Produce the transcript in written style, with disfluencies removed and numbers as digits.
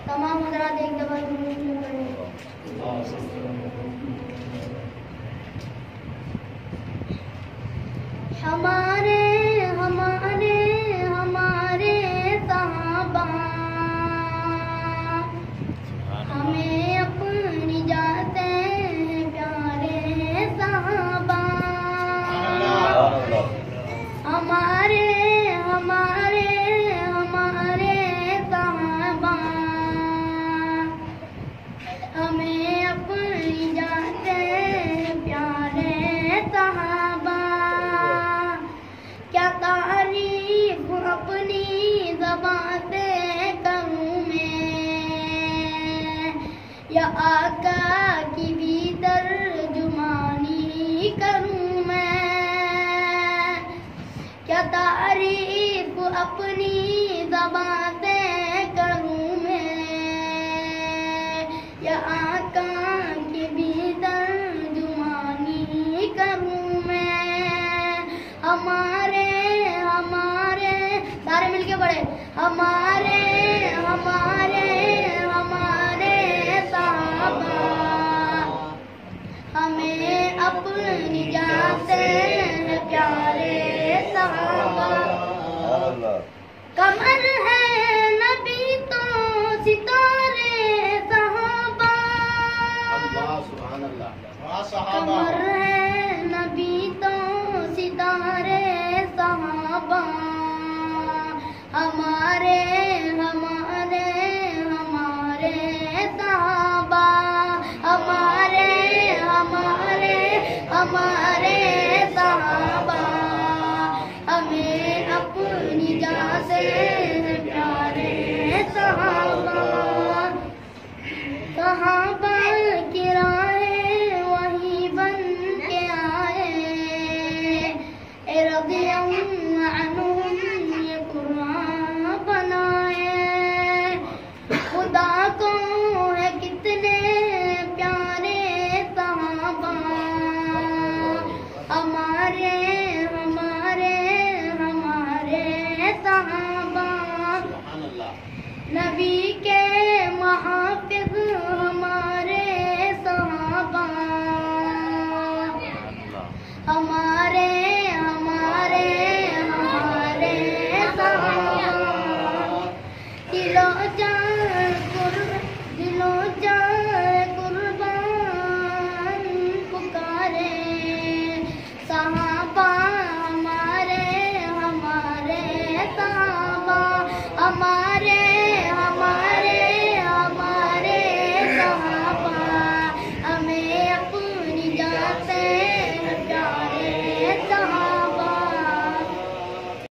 तमाम हज़रात एक दफ़ा हमारे हमारे हमारे सहाबा हमें अपनी जाते हैं प्यारे सहाबा हमारे हमारे हमारे सहाबा हमें अपनी जाते हैं प्यारे सहाबा क्या तारीफ अपनी ज़बान से करूँ मैं या आका की भी तर्जुमानी करूँ मैं क्या तारीफ अपनी ज़बान से करूँ मैं या आका की भी तर्जुमानी करूँ मैं हमारे हमारे सारे मिलके पढ़े हमारे हमारे हमारे सहाबा हमें अपनी जाते हैं प्यारे सहाबा कमर है नबी तो सितारे सहाबा कमर है नबी तो सितारे सहाबा हमारे हमारे हमारे सहाबा हमारे हमारे हमारे सहाबा हमें अपनी जान से प्यारे सहाबा सहाबा की राहें वही बन के आए ये कुरान बनाए खुदा को है कितने प्यारे सहाबा हमारे हमारे हमारे सहाबा नबी के मुहाफ़िज़ हमारे सहाबा हमारे हमारे हमारे सहाबा दिलो जान कुर्बान पुकारे सहाबा हमारे हमारे सहाबा हमारे